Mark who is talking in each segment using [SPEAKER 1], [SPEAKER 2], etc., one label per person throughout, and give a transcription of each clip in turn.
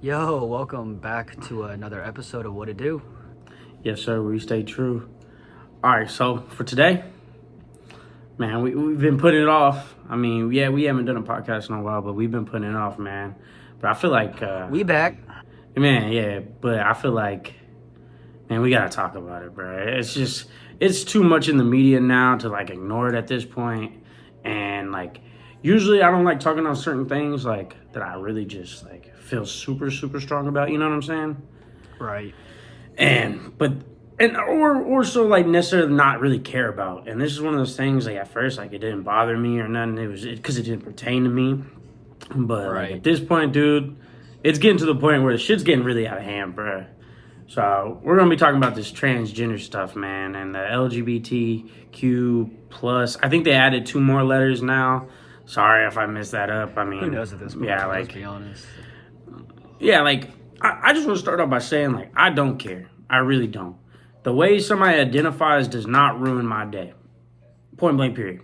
[SPEAKER 1] Yo, welcome back to another episode of Whatado.
[SPEAKER 2] Yes, sir. We stay true. All right. So for today, man, we've been putting it off. I mean, yeah, we haven't done a podcast in a while, but we've been putting it off, man. But I feel like,
[SPEAKER 1] We back.
[SPEAKER 2] man, yeah. But I feel like, man, we gotta talk about it, bro. It's too much in the media now to like ignore it at this point. And like, usually I don't like talking on certain things like that. I really just like feel super, super strong about. You know what I'm saying?
[SPEAKER 1] Right.
[SPEAKER 2] Or so like necessarily not really care about. And this is one of those things like at first like it didn't bother me or nothing. It was because it didn't pertain to me. But like, at this point, dude, it's getting to the point where the shit's getting really out of hand, bro. So we're gonna be talking about this transgender stuff, man, and the LGBTQ plus. I think they added 2 more letters now. Sorry if I messed that up. I mean,
[SPEAKER 1] Who knows at this point?
[SPEAKER 2] Yeah,
[SPEAKER 1] Let's be honest.
[SPEAKER 2] Yeah, like, I just want to start off by saying, like, I don't care. I really don't. The way somebody identifies does not ruin my day. Point blank, period.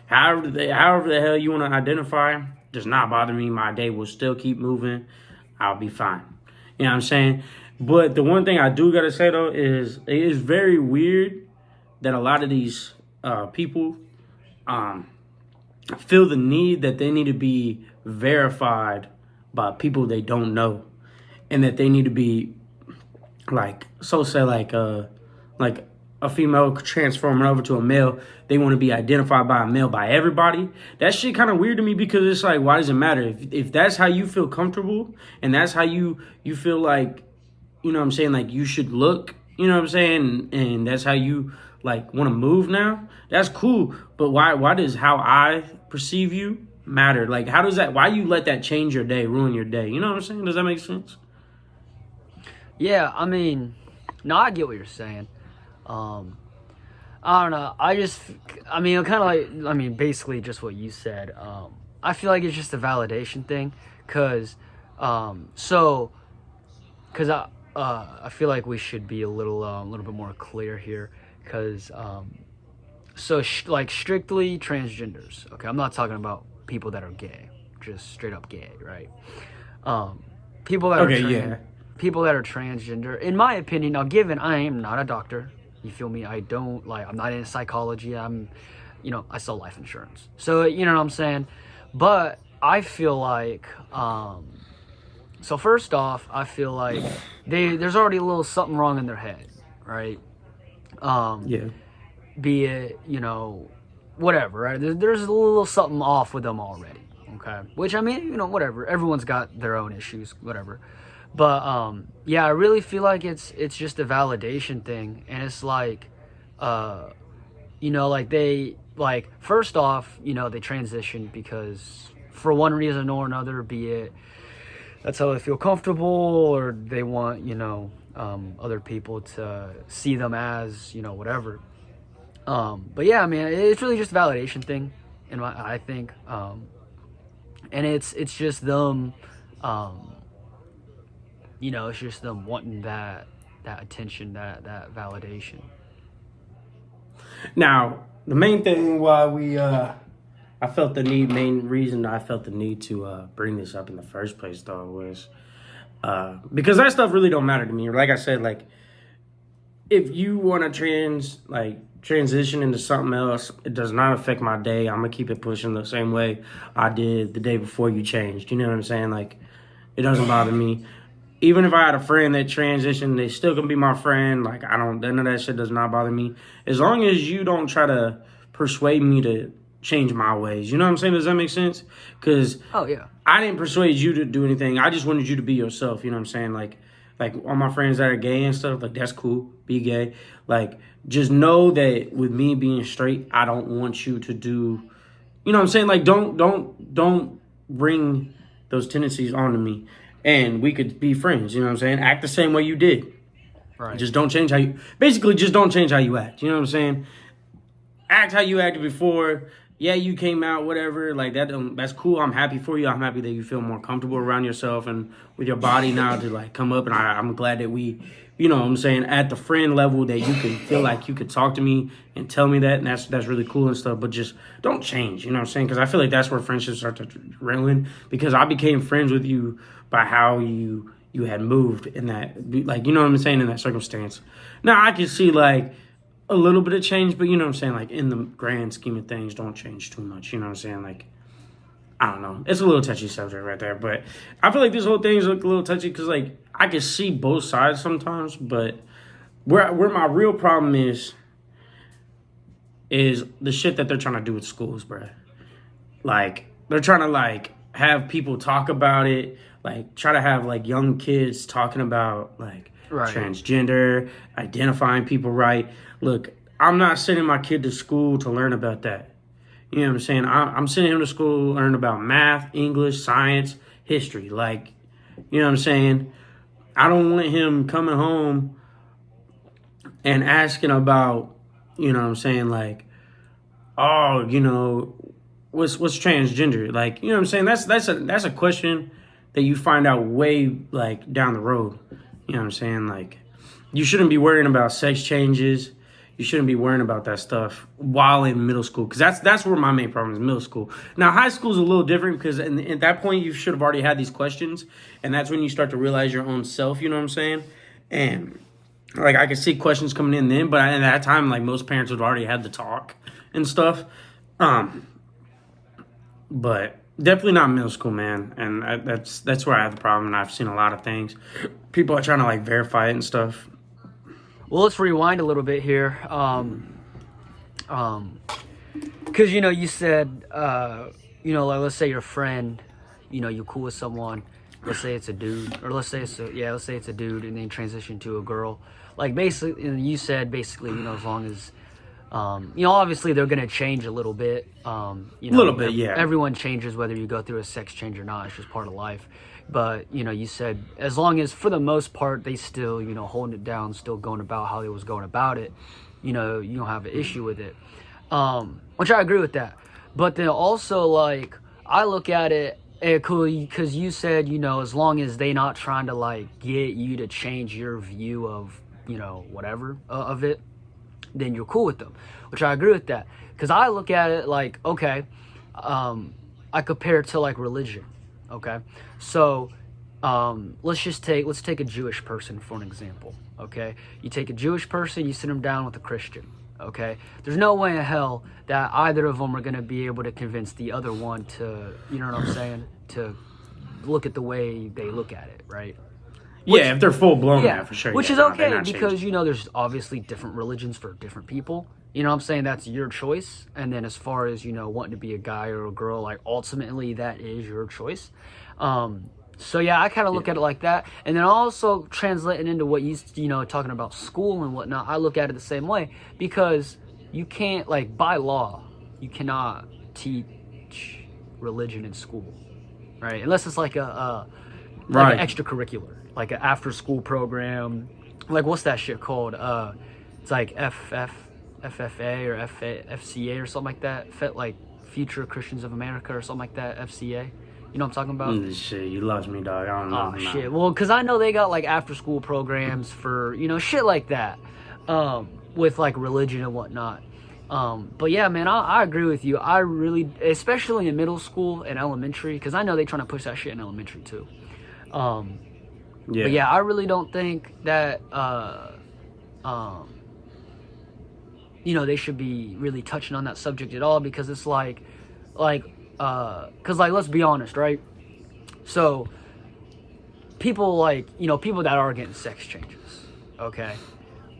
[SPEAKER 2] However the hell you want to identify does not bother me. My day will still keep moving. I'll be fine. You know what I'm saying? But the one thing I do got to say, though, is it is very weird that a lot of these people feel the need that they need to be verified by people they don't know, and that they need to be like like a female transforming over to a male, they want to be identified by a male by everybody. That shit kind of weird to me because it's like, why does it matter if that's how you feel comfortable and that's how you feel like, you know what I'm saying, like you should look, you know what I'm saying, and that's how you like want to move now. That's cool, but why does how I perceive you matter? Like, how does that, why you let that change your day, ruin your day? You know what I'm saying? Does that make sense?
[SPEAKER 1] Yeah, I mean, no, I get what you're saying. I don't know. Basically just what you said. I feel like it's just a validation thing, cause I feel like we should be a little bit more clear here, cause like strictly transgenders. Okay, I'm not talking about people that are gay, just straight up gay, right? People that people that are transgender, in my opinion, now given I am not a doctor, you feel me? I'm not in psychology. I sell life insurance. So, you know what I'm saying? But I feel like, so first off, I feel like there's already a little something wrong in their head, right? Be it, whatever, right? There's a little something off with them already, okay? Which, I mean, whatever. Everyone's got their own issues, whatever. But, yeah, I really feel like it's just a validation thing. And it's like, first off, they transition because for one reason or another, be it that's how they feel comfortable or they want, other people to see them as, whatever. But yeah, I mean, it's really just a validation thing, I think. And it's just them, it's just them wanting that attention, that validation.
[SPEAKER 2] Now, the main thing why main reason I felt the need to bring this up in the first place, though, was because that stuff really don't matter to me. Like I said, like, if you want to transition into something else, it does not affect my day. I'm going to keep it pushing the same way I did the day before you changed. You know what I'm saying? Like, it doesn't bother me. Even if I had a friend that transitioned, they still can be my friend. Like, none of that shit does not bother me. As long as you don't try to persuade me to change my ways. You know what I'm saying? Does that make sense? Because I didn't persuade you to do anything. I just wanted you to be yourself. You know what I'm saying? Like all my friends that are gay and stuff, like, that's cool. Be gay. Like, just know that with me being straight, I don't want you to do, you know what I'm saying? Like, don't bring those tendencies onto me. And we could be friends, you know what I'm saying? Act the same way you did.
[SPEAKER 1] Right.
[SPEAKER 2] Just don't change just don't change how you act. You know what I'm saying? Act how you acted before. Yeah, you came out, whatever. Like, that's cool. I'm happy for you. I'm happy that you feel more comfortable around yourself and with your body now to, like, come up. And I'm glad that we, you know what I'm saying, at the friend level that you can feel like you could talk to me and tell me that. And that's really cool and stuff. But just don't change, you know what I'm saying? Because I feel like that's where friendships start to ruin. Because I became friends with you by how you you had moved in that, like, you know what I'm saying, in that circumstance. Now, I can see, like, a little bit of change, but you know what I'm saying, like, in the grand scheme of things, don't change too much, you know what I'm saying, like, I don't know. It's a little touchy subject right there, but I feel like this whole thing is like a little touchy because, like, I can see both sides sometimes, but where my real problem is the shit that they're trying to do with schools, bro. Like, they're trying to, like, have people talk about it, like, try to have, like, young kids talking about, like, transgender, identifying people right. Look, I'm not sending my kid to school to learn about that. You know what I'm saying? I'm sending him to school to learn about math, English, science, history. Like, you know what I'm saying? I don't want him coming home and asking about, you know what I'm saying, like, oh, you know, what's transgender? Like, you know what I'm saying? That's a question that you find out way, like, down the road. You know what I'm saying? Like, you shouldn't be worrying about sex changes. You shouldn't be worrying about that stuff while in middle school, because that's where my main problem is, middle school. Now, high school is a little different because at that point you should have already had these questions, and that's when you start to realize your own self. You know what I'm saying? And like, I could see questions coming in then, but at that time, like, most parents would have already had the talk and stuff. But definitely not middle school, man. And that's where I have the problem. And I've seen a lot of things. People are trying to, like, verify it and stuff.
[SPEAKER 1] Well, let's rewind a little bit here. Because, you know, you said, you know, like, let's say your friend, you know, you're cool with someone. Let's say it's a dude, or let's say it's a dude, and then transition to a girl. Like, basically, and you said basically, you know, as long as, you know, obviously they're gonna change a little bit. You know,
[SPEAKER 2] a little bit, yeah.
[SPEAKER 1] Everyone changes whether you go through a sex change or not. It's just part of life. But, you know, you said as long as, for the most part, they still, you know, holding it down, still going about how they was going about it, you know, you don't have an issue with it. Which I agree with that. But then also, like, I look at it, because you said, you know, as long as they not trying to, like, get you to change your view of, you know, whatever of it, then you're cool with them. Which I agree with that. Because I look at it like, okay, I compare it to, like, religion. Okay, so let's take a Jewish person for an example. Okay, you take a Jewish person, you sit them down with a Christian. Okay, there's no way in hell that either of them are going to be able to convince the other one to, you know what I'm saying, to look at the way they look at it, right?
[SPEAKER 2] If they're full blown, yeah, for sure.
[SPEAKER 1] Which is okay, because, you know, there's obviously different religions for different people. You know what I'm saying? That's your choice. And then as far as, you know, wanting to be a guy or a girl, like, ultimately that is your choice. So yeah, I kind of look at it like that. And then also translating into what you know, talking about school and whatnot, I look at it the same way, because you can't, like, by law, you cannot teach religion in school, right? Unless it's like an extracurricular, like an after school program. Like, what's that shit called? It's like FFA or FCA or something like that. Like Future Christians of America or something like that. FCA. You know what I'm talking about?
[SPEAKER 2] Shit, you lost me, dog. I don't know.
[SPEAKER 1] Oh, shit. Well, because I know they got, like, after-school programs for, you know, shit like that, with, like, religion and whatnot. But, yeah, man, I agree with you. I really, especially in middle school and elementary, because I know they're trying to push that shit in elementary, too. But, yeah, I really don't think that, you know, they should be really touching on that subject at all, because it's like, because, like, let's be honest, right? So, people, like, you know, people that are getting sex changes, okay?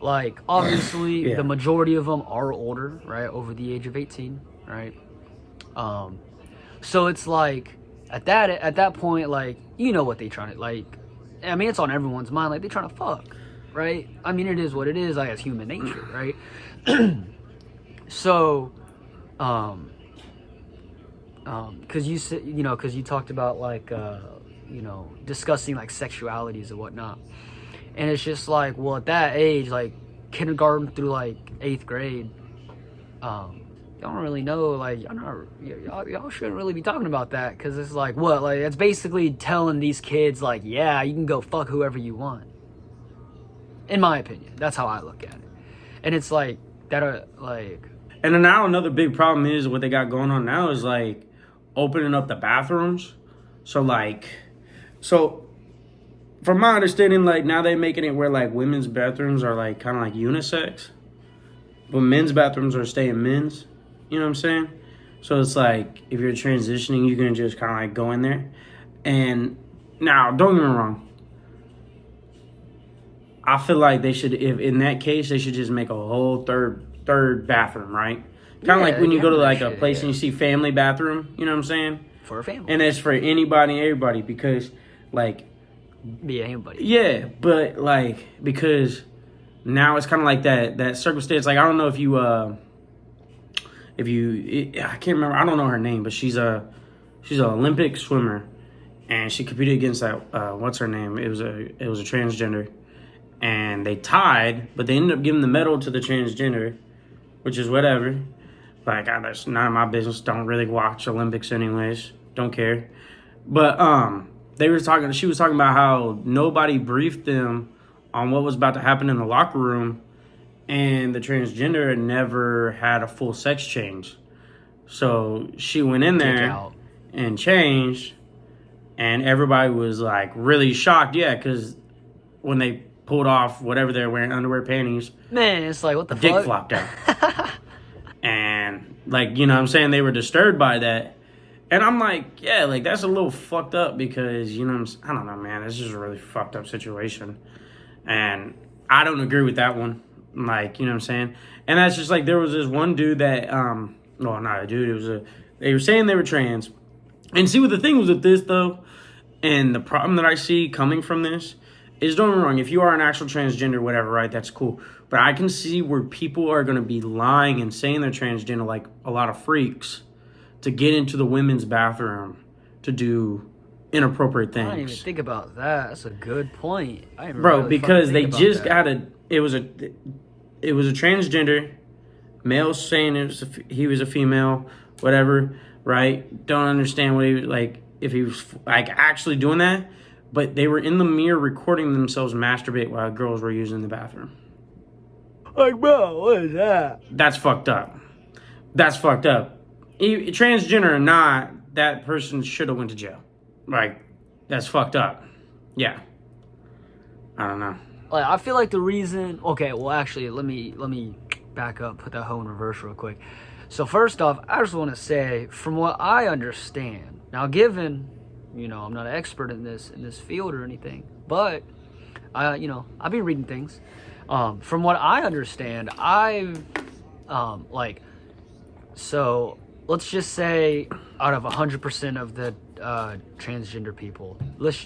[SPEAKER 1] Like, obviously, the majority of them are older, right? Over the age of 18, right? So it's like, at that point, like, you know what they trying to, like, I mean, it's on everyone's mind, like, they trying to fuck, right? I mean, it is what it is, like, it's human nature, right? So, because you said, you know, because you talked about, like, you know, discussing, like, sexualities and whatnot, and it's just like, well, at that age, like, kindergarten through, like, 8th grade, y'all don't really know, like, y'all shouldn't really be talking about that, because it's like, what, like, it's basically telling these kids, like, yeah, you can go fuck whoever you want, in my opinion. That's how I look at it. And it's like that, like,
[SPEAKER 2] and then now another big problem is what they got going on now is, like, opening up the bathrooms. So from my understanding, like now they're making it where like women's bathrooms are like kind of like unisex, but men's bathrooms are staying men's. You know what I'm saying? So it's like if you're transitioning, you can just kind of like go in there. And now, don't get me wrong. I feel like they should, if in that case, they should just make a whole third bathroom, right? Kind of like when you go to like a place and you see family bathroom. You know what I'm saying?
[SPEAKER 1] For a family.
[SPEAKER 2] And it's for anybody and everybody because, like,
[SPEAKER 1] be anybody.
[SPEAKER 2] Yeah, but like because now it's kind of like that circumstance. Like I don't know if you I can't remember. I don't know her name, but she's an Olympic swimmer, and she competed against that what's her name? It was a transgender, and they tied, but they ended up giving the medal to the transgender, which is whatever. Like that's none of my business. Don't really watch Olympics anyways. Don't care. But she was talking about how nobody briefed them on what was about to happen in the locker room, and the transgender had never had a full sex change. So she went in there and changed, and everybody was like really shocked. Yeah, because when they pulled off whatever they're wearing, underwear, panties,
[SPEAKER 1] man, it's like what the
[SPEAKER 2] dick
[SPEAKER 1] fuck?
[SPEAKER 2] flopped out. And like, you know what I'm saying, they were disturbed by that. And I'm like, yeah, like that's a little fucked up because, you know, I don't know, man. It's just a really fucked up situation. And I don't agree with that one. Like, you know what I'm saying? And that's just like, there was this one dude that, no, not a dude. They were saying they were trans. And see what the thing was with this though, and the problem that I see coming from this is, don't get me wrong, if you are an actual transgender, whatever, right, that's cool. But I can see where people are going to be lying and saying they're transgender like a lot of freaks to get into the women's bathroom to do inappropropriate things.
[SPEAKER 1] I didn't even think about that. That's a good point.
[SPEAKER 2] Bro, because they just got it was a transgender male saying he was a female, whatever, right? Don't understand what he was like, if he was like actually doing that, but they were in the mirror recording themselves masturbate while girls were using the bathroom.
[SPEAKER 1] Like, bro, what is that?
[SPEAKER 2] That's fucked up. Transgender or not, that person should have went to jail. Like, that's fucked up. Yeah. I don't know.
[SPEAKER 1] Like, I feel like the reason. Okay, well, actually, let me back up, put that hoe in reverse real quick. So first off, I just want to say, from what I understand, now given, you know, I'm not an expert in this field or anything, but I've been reading things. From what I understand, so let's just say out of 100% of the transgender people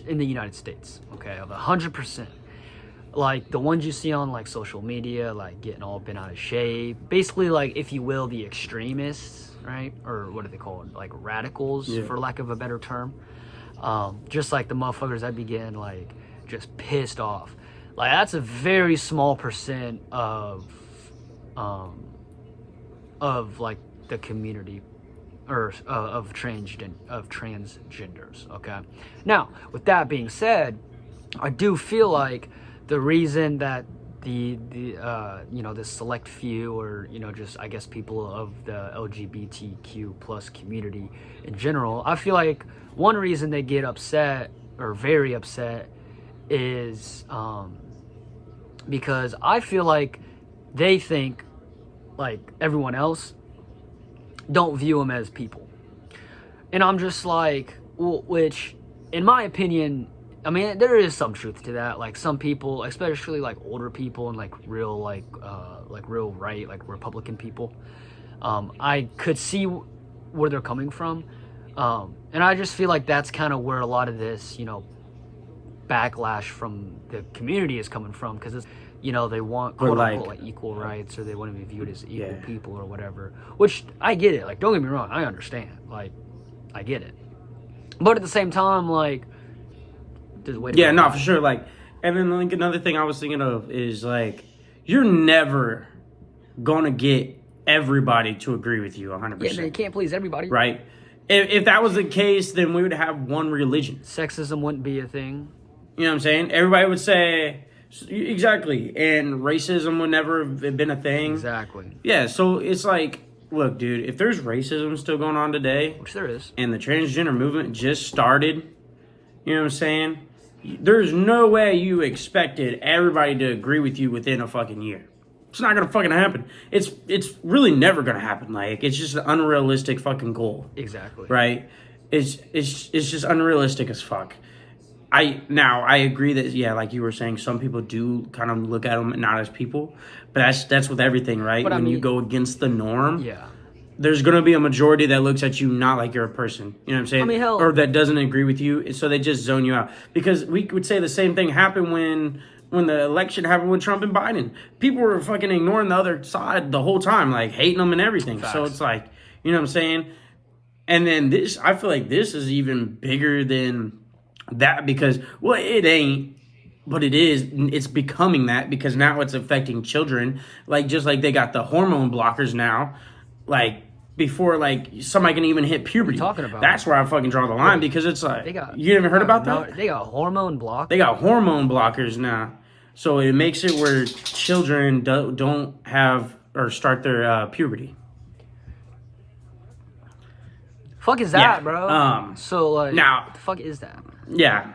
[SPEAKER 1] in the United States, okay, of 100%, like the ones you see on like social media, like getting all bent out of shape, basically like, if you will, the extremists, right? Or what do they call it? Like radicals, for lack of a better term. Just like the motherfuckers that be getting like just pissed off. Like that's a very small percent of like the community or of transgenders. Okay. Now, with that being said, I do feel like the reason that the this select few, or just I guess people of the LGBTQ plus community in general, I feel like one reason they get upset or very upset is because I feel like they think like everyone else don't view them as people, and I'm just like, well, which in my opinion, I mean, there is some truth to that. Like some people, especially like older people and like real real right, like Republican people, I could see where they're coming from, and I just feel like that's kind of where a lot of this backlash from the community is coming from, because it's they want quote unquote like equal rights, or they want to be viewed as equal people or whatever, which I get it. Like, don't get me wrong, I understand, like I get it, but at the same time, like there's a way to
[SPEAKER 2] for sure. Like, and then like another thing I was thinking of is like, you're never gonna get everybody to agree with you 100%.
[SPEAKER 1] Yeah, man, you can't please everybody,
[SPEAKER 2] right? If that was the case, then we would have one religion.
[SPEAKER 1] Sexism wouldn't be a thing.
[SPEAKER 2] You know what I'm saying? Everybody would say, exactly. And racism would never have been a thing.
[SPEAKER 1] Exactly.
[SPEAKER 2] Yeah, so it's like, look, dude, if there's racism still going on today,
[SPEAKER 1] which there is,
[SPEAKER 2] and the transgender movement just started, you know what I'm saying? there's no way you expected everybody to agree with you within a fucking year. It's not gonna fucking happen. It's really never gonna happen. Like, it's just an unrealistic fucking goal.
[SPEAKER 1] Exactly.
[SPEAKER 2] Right? It's just unrealistic as fuck. I agree that, yeah, like you were saying, some people do kind of look at them not as people, but that's with everything, right?
[SPEAKER 1] But
[SPEAKER 2] when you go against the norm,
[SPEAKER 1] yeah,
[SPEAKER 2] there's gonna be a majority that looks at you not like you're a person. You know what I'm saying?
[SPEAKER 1] I mean, hell,
[SPEAKER 2] or that doesn't agree with you, so they just zone you out. Because we would say the same thing happened when the election happened with Trump and Biden. People were fucking ignoring the other side the whole time, like hating them and everything.
[SPEAKER 1] Facts.
[SPEAKER 2] So it's like, you know what I'm saying? And then this, I feel like this is even bigger than that because, well, it ain't, but it is. It's becoming that because now it's affecting children. Like, just like they got the hormone blockers now, like before, like somebody can even hit puberty.
[SPEAKER 1] What are you talking about?
[SPEAKER 2] That's where I fucking draw the line because it's like, you haven't heard about that?
[SPEAKER 1] They got hormone blockers.
[SPEAKER 2] They got hormone blockers now. So it makes it where children don't have or start their puberty.
[SPEAKER 1] Fuck is that, bro? So like,
[SPEAKER 2] now,
[SPEAKER 1] what the fuck is that?
[SPEAKER 2] Yeah,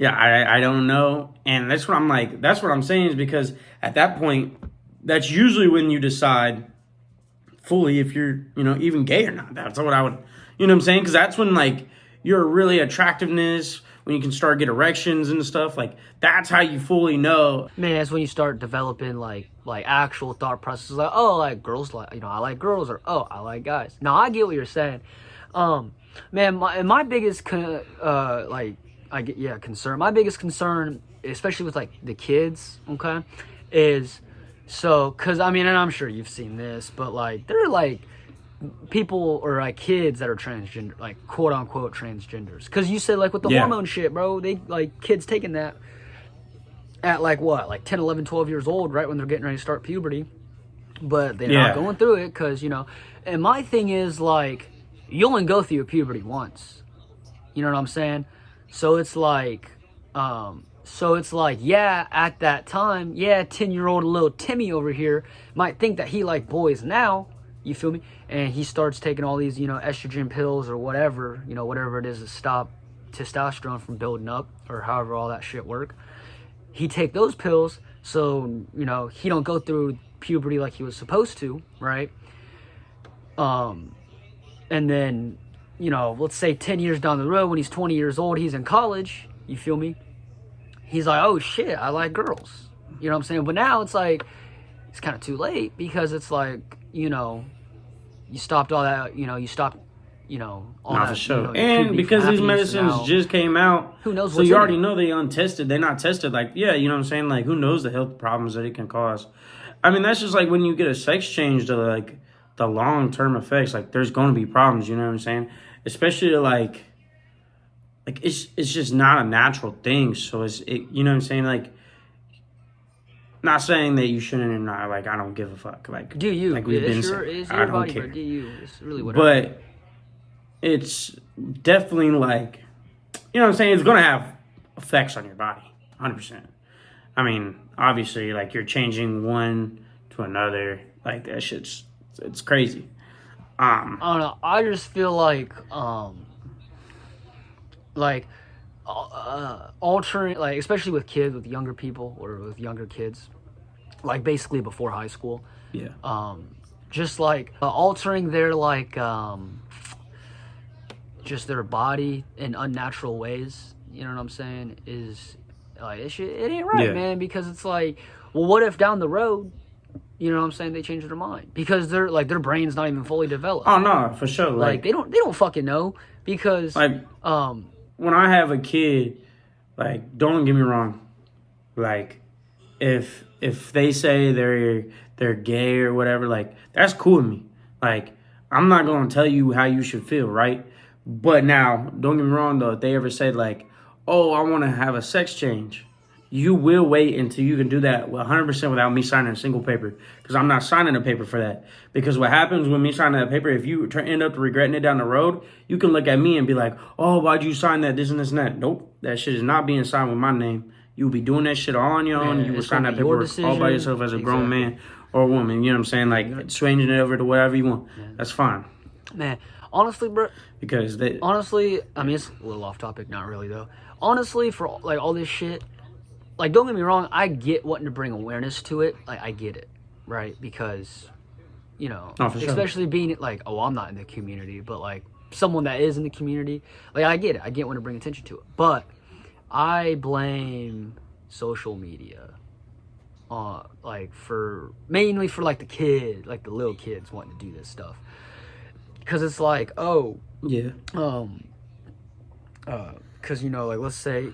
[SPEAKER 2] I don't know, and that's what I'm like. That's what I'm saying is because at that point, that's usually when you decide fully if you're, even gay or not. That's what I would, you know what I'm saying? Because that's when like your really attractiveness, when you can start get erections and stuff, like that's how you fully know.
[SPEAKER 1] Man, that's when you start developing like actual thought processes. Like, oh, like girls, like I like girls, or oh, I like guys. Now I get what you're saying. Man, my biggest concern. My biggest concern, especially with like the kids, okay, is because I mean, and I'm sure you've seen this, but like there are like people or like kids that are transgender, like quote unquote transgenders. Because you said like with the hormone shit, bro, they like kids taking that at like what, like 10, 11, 12 years old, right when they're getting ready to start puberty, but they're not going through it because And my thing is like, you only go through your puberty once. You know what I'm saying? So it's like, at that time, 10-year-old little Timmy over here might think that he like boys now. You feel me? And he starts taking all these, estrogen pills or whatever, whatever it is to stop testosterone from building up or however all that shit work. He take those pills so, he don't go through puberty like he was supposed to, right? And then, let's say 10 years down the road when he's 20 years old, he's in college, you feel me? He's like, oh shit, I like girls. You know what I'm saying? But now it's like, it's kind of too late because it's like, you stopped all that, all
[SPEAKER 2] not
[SPEAKER 1] that.
[SPEAKER 2] For sure. And because these medicines just came out,
[SPEAKER 1] who knows
[SPEAKER 2] so you already know they untested. They're not tested. Like, you know what I'm saying? Like, who knows the health problems that it can cause? I mean, that's just like when you get a sex change to like the long-term effects. Like, there's going to be problems, you know what I'm saying? Especially like it's just not a natural thing. So you know what I'm saying? Like, not saying that you shouldn't or not. Like, I don't give a fuck. Like,
[SPEAKER 1] do you?
[SPEAKER 2] Like we've been saying,
[SPEAKER 1] it's
[SPEAKER 2] I
[SPEAKER 1] your
[SPEAKER 2] don't
[SPEAKER 1] body,
[SPEAKER 2] care.
[SPEAKER 1] bro. Do you? It's really whatever.
[SPEAKER 2] But it's definitely like, you know what I'm saying? It's gonna have effects on your body, 100%. I mean, obviously, like you're changing one to another. Like that shit's it's crazy.
[SPEAKER 1] I don't know. I just feel like altering, like especially with kids, with younger people or with younger kids, like basically before high school.
[SPEAKER 2] Yeah.
[SPEAKER 1] Just like altering their like just their body in unnatural ways. You know what I'm saying? Is like it ain't right, man. Because it's like, well, what if down the road, you know what I'm saying, they change their mind because they're like their brain's not even fully developed.
[SPEAKER 2] Oh no, for sure.
[SPEAKER 1] Like they don't fucking know because
[SPEAKER 2] like when I have a kid, like don't get me wrong, like if they say they're gay or whatever, like that's cool with me. Like I'm not gonna tell you how you should feel, right? But now, don't get me wrong though, if they ever said like, oh, I want to have a sex change, you will wait until you can do that 100% without me signing a single paper. Because I'm not signing a paper for that. Because what happens when me signing that paper, if you end up regretting it down the road, you can look at me and be like, oh, why'd you sign that, this and this and that. Nope, that shit is not being signed with my name. You'll be doing that shit all on your own. You will sign that paperwork all by yourself as a grown man or woman. You know what I'm saying? Like, changing it over to whatever you want. Yeah. That's fine.
[SPEAKER 1] Man, honestly, bro.
[SPEAKER 2] Because
[SPEAKER 1] honestly, I mean, it's a little off topic, not really though. honestly, for like all this shit, like don't get me wrong, I get wanting to bring awareness to it. Like I get it, right? Because
[SPEAKER 2] Oh, for sure.
[SPEAKER 1] especially being like, oh, I'm not in the community, but like someone that is in the community, like I get it. I get wanting to bring attention to it, but I blame social media, like mainly for like the little kids wanting to do this stuff, because it's like, oh,
[SPEAKER 2] Yeah.
[SPEAKER 1] because like let's say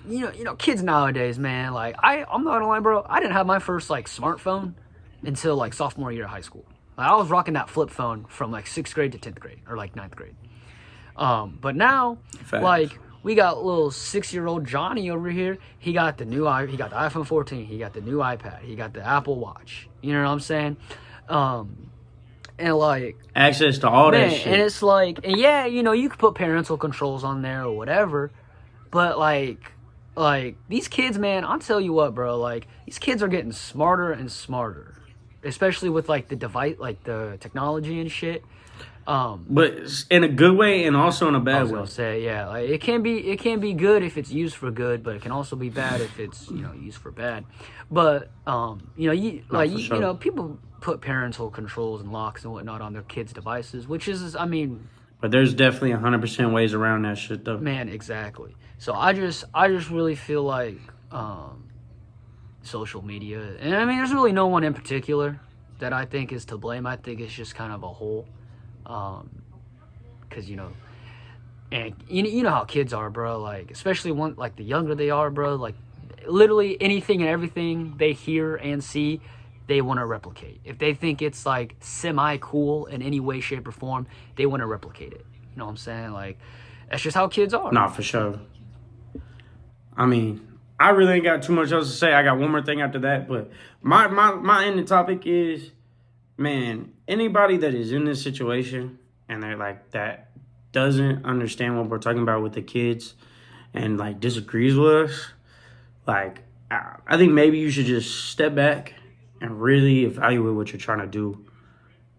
[SPEAKER 1] kids nowadays, man, like I'm not gonna lie, bro, I didn't have my first like smartphone until like sophomore year of high school. Like, I was rocking that flip phone from like 6th grade to 10th grade or like 9th grade. But now,
[SPEAKER 2] Facts.
[SPEAKER 1] like we got little 6-year-old Johnny over here. He got the iPhone 14. He got the new iPad. He got the Apple Watch. You know what I'm saying? And like
[SPEAKER 2] Access to all that shit.
[SPEAKER 1] and it's like, and yeah, you could put parental controls on there or whatever, but like these kids, man, I'll tell you what, bro, like these kids are getting smarter and smarter, especially with like the device, like the technology and shit.
[SPEAKER 2] But in a good way and also in a
[SPEAKER 1] I
[SPEAKER 2] bad
[SPEAKER 1] was
[SPEAKER 2] way.
[SPEAKER 1] gonna say, yeah, like it can be good if it's used for good, but it can also be bad if it's used for bad. But
[SPEAKER 2] sure.
[SPEAKER 1] people put parental controls and locks and whatnot on their kids' devices, which is, I mean,
[SPEAKER 2] But there's definitely 100% ways around that shit, though.
[SPEAKER 1] man, exactly. So I just really feel like social media, and I mean, there's really no one in particular that I think is to blame. I think it's just kind of a whole, because and you know how kids are, bro. Like especially like the younger they are, bro. Like literally anything and everything they hear and see, they want to replicate. If they think it's like semi cool in any way, shape, or form, they want to replicate it. You know what I'm saying? Like that's just how kids are.
[SPEAKER 2] Nah, for sure. I mean, I really ain't got too much else to say. I got one more thing after that, but my ending topic is, man, anybody that is in this situation and they're like that doesn't understand what we're talking about with the kids and like disagrees with us, like I think maybe you should just step back and really evaluate what you're trying to do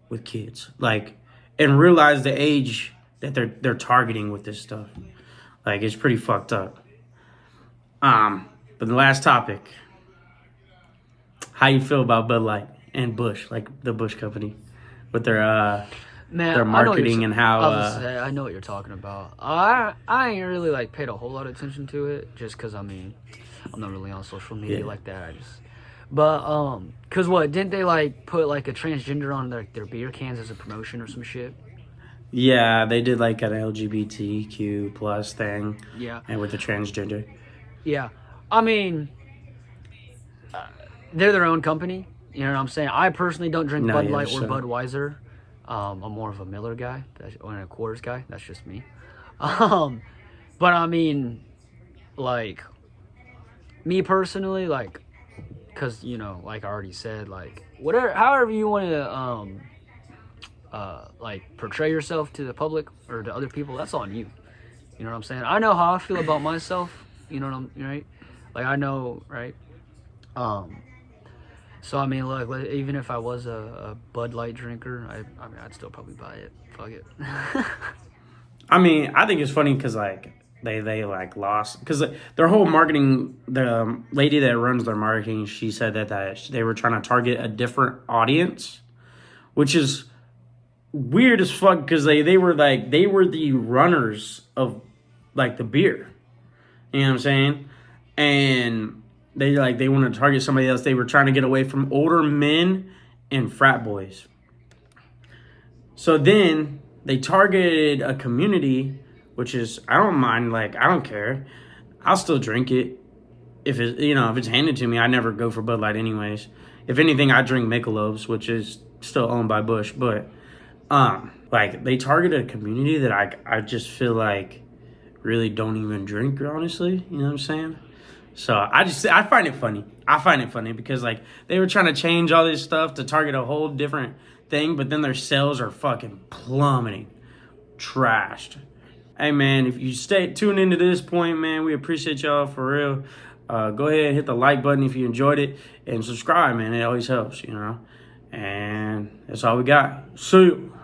[SPEAKER 2] with kids, like, and realize the age that they're targeting with this stuff. Like, it's pretty fucked up. But the last topic, how you feel about Bud Light and Bush, like the Bush company, with their
[SPEAKER 1] Man,
[SPEAKER 2] their marketing and how
[SPEAKER 1] I know what you're talking about. I ain't really like paid a whole lot of attention to it, just because I mean I'm not really on social media like that. Cause what, didn't they like put like a transgender on their beer cans as a promotion or some shit?
[SPEAKER 2] yeah, they did like an LGBTQ plus thing,
[SPEAKER 1] Yeah,
[SPEAKER 2] and with the transgender.
[SPEAKER 1] yeah. I mean, they're their own company. You know what I'm saying? I personally don't drink Bud Light or Budweiser. I'm more of a Miller guy or a Coors guy. That's just me. But I mean, like, me personally, like, because like I already said, like whatever, however you want to like portray yourself to the public or to other people, that's on you. You know what I'm saying? I know how I feel about myself. You know what I'm right? Like I know, right? So I mean, look, even if I was a Bud Light drinker, I mean, I'd still probably buy it. Fuck it.
[SPEAKER 2] I mean, I think it's funny because like they like lost because their whole marketing. The lady that runs their marketing, she said that they were trying to target a different audience, which is weird as fuck because they were the runners of like the beer. You know what I'm saying? And they wanted to target somebody else. They were trying to get away from older men and frat boys. So then they targeted a community, which is, I don't mind, like, I don't care. I'll still drink it. If it's handed to me, I never go for Bud Light anyways. If anything, I drink Michelob's, which is still owned by Bush. But, like, they targeted a community that I just feel like really don't even drink, honestly. You know what I'm saying? So I find it funny. I find it funny because like they were trying to change all this stuff to target a whole different thing, but then their sales are fucking plummeting, trashed. Hey man, if you stay tuned into this point, man, we appreciate y'all for real. Go ahead and hit the like button if you enjoyed it and subscribe, man. It always helps, And that's all we got. See you.